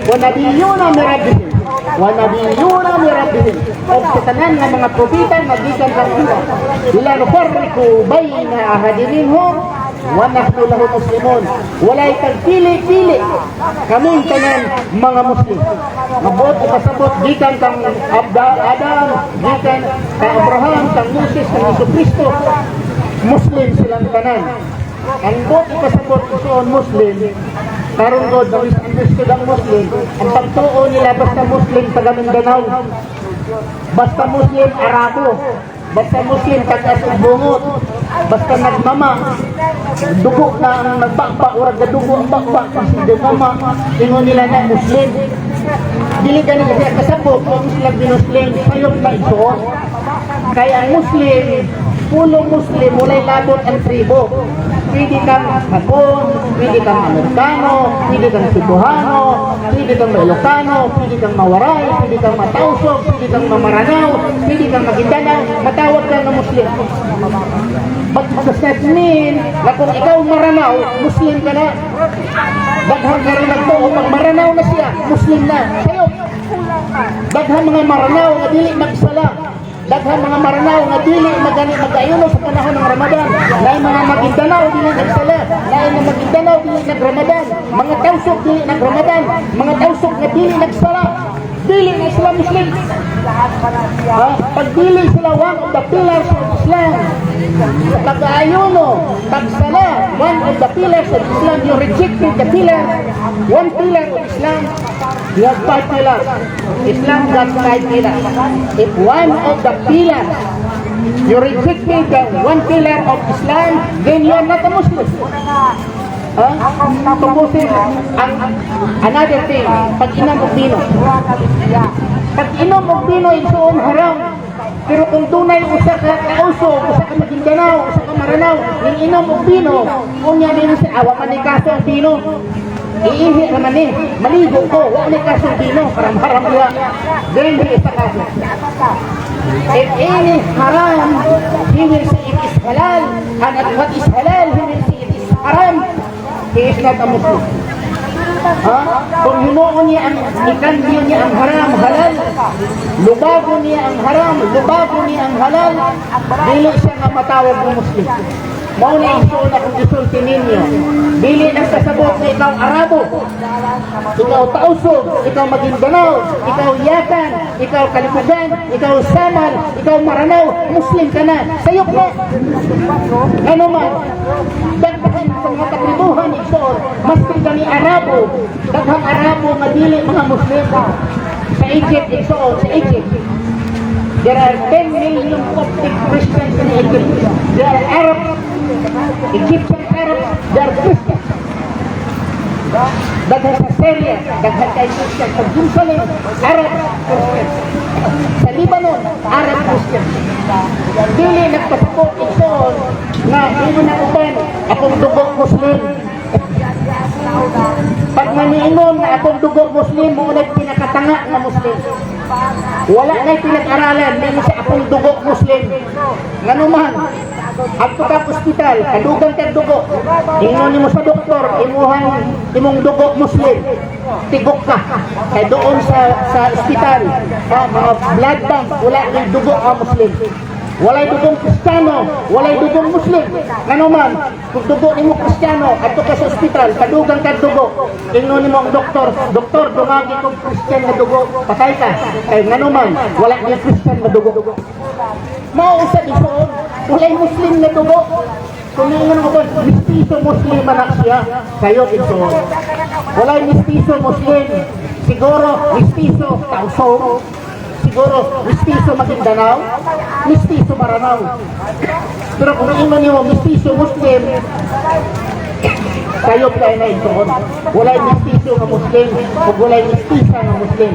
ونبيون من ربهم ونبيون من ربهم og sa tanan nga mga propeta nga gikan sa Allah la nufarriqu bayna ahadin minhum wa nahnu lahu muslimun walay tagpili-pili kaming tanan mga muslim mabuot o kasabot gikan kang Adam gikan kang Abraham kang Moses kang Jesucristo muslim silang tanan ang buot o kasabot isoon muslim karon god na misunderstood ang muslim ang pagtuo nila basta muslim taga Mindanao basta muslim Arabo basta muslim taga-bungot basta nagmama dugo na ang nagbakba urag na dugo ang bakba kasi nagmama ingon nila na muslim dili ganun kasi kasabot kung silang binuslim sayop na ito kaya ang muslim pulong muslim mulay labot ang tribo pwede kang Hapon, pwede kang Amerikano, pwede kang Cebuano, pwede kang Ilocano, pwede kang Mawaray, pwede kang Matausog, pwede kang Mamaranaw, pwede kang Maguindanao, matawag ka na Muslim. But does that mean na kung ikaw Maranaw, Muslim ka na? Daghang ka rin nagtuo, pag Maranaw na siya, Muslim na. Sayo, daghang mga Maranaw na dili magsala. Daghang mga Maranaw nga dili mag-ayuno sa panahon ng Ramadan. Lain mga Maguindanao dili nagsala. Lain mga Maguindanao dili nag-Ramadan. Mga Tausog dili nag-Ramadan. Mga Tausog nga dili nagsala. Dili na sila Muslim. Pag dili sila one of the pillars of Islam. Pag-ayuno, pagsala, one of the pillars of Islam. You rejected the pillar. One pillar of Islam. You have 5 pillars. Islam got 5 pillars. If one of the pillars you rejected the one pillar of Islam, then you are not a Muslim. Tubusin another thing, pag-inom og bino. Pag-inom og bino isuon haram. Pero kung tunay usa ka kausog, usa ka Maguindanao, usa ka Maranao, ning inom og bino, kung yan din sa awa man ni kaso ang bino. Iihi naman eh, maligo ko, wala ni kasong bino, haram-haram nila. Then, di isa kaso. If any haram, he will say it is halal. And at what is halal, he will say it is haram. He is not a Muslim. Kung hinuon niya ang ikandiyo niya ang haram, halal. Lubago niya ang haram, lubago niya ang halal. Dili siya nga matawag ng Muslim. Mauna iso na kung isulti ninyo. Dili ang kasabot na ikaw Arabo, ikaw Tausog, ikaw Maguindanao, ikaw Yakan, ikaw Kalipugan, ikaw Samal, ikaw Maranao, Muslim ka na. Sayok na. Ano man, dagdagan sa mga katribuhan isoon, mas kami Arabo, daghang Arabo nga dili mga Muslim. Sa Egypt isoon, sa Egypt. There are 10 million Coptic Christians in Egypt. There are Arabs, Egyptian Arabs, they are Christians. Daghan sa Syria, daghan kay Christian. Sa Jerusalem, Arab Christians. Sa Lebanon, Arab Christians. Dili nagpasapot ito na hindi na uban akong dugo Muslim. Pag maniingon na akong dugo Muslim, muna pinakatanga na Muslim. Wala na'y pinag-aralan, hindi siya akong dugo Muslim. Nganuman, at tukang ospital, kadugang kang dugo. Ingon mo sa doktor, imong dugo Muslim. Tigok ka. Kaya doon sa ospital, mga blood bank, wala nang dugo ang Muslim. Walay dugong Kristiyano, walay dugong Muslim. Nganuman, kung dugo ni mo Kristiyano, at ka sa ospital, kadugang kang dugo. Ingon mo ang doktor, doktor, dumagi kong Kristiyan na dugo, patay ka. Kaya nganuman, wala nang Kristiyan na dugo. Mauusap isuon, walay Muslim na dugo. Kung ngayon mo ba, mistiso Muslim anak siya, kayo isuon. Walay mistiso Muslim, siguro mistiso Tausog, siguro mistiso Maguindanao, mistiso Maranao. Pero kung ngayon niyo mistiso Muslim, kayo kayo na isuon. Walay mistiso na Muslim, o walay mistisa na Muslim.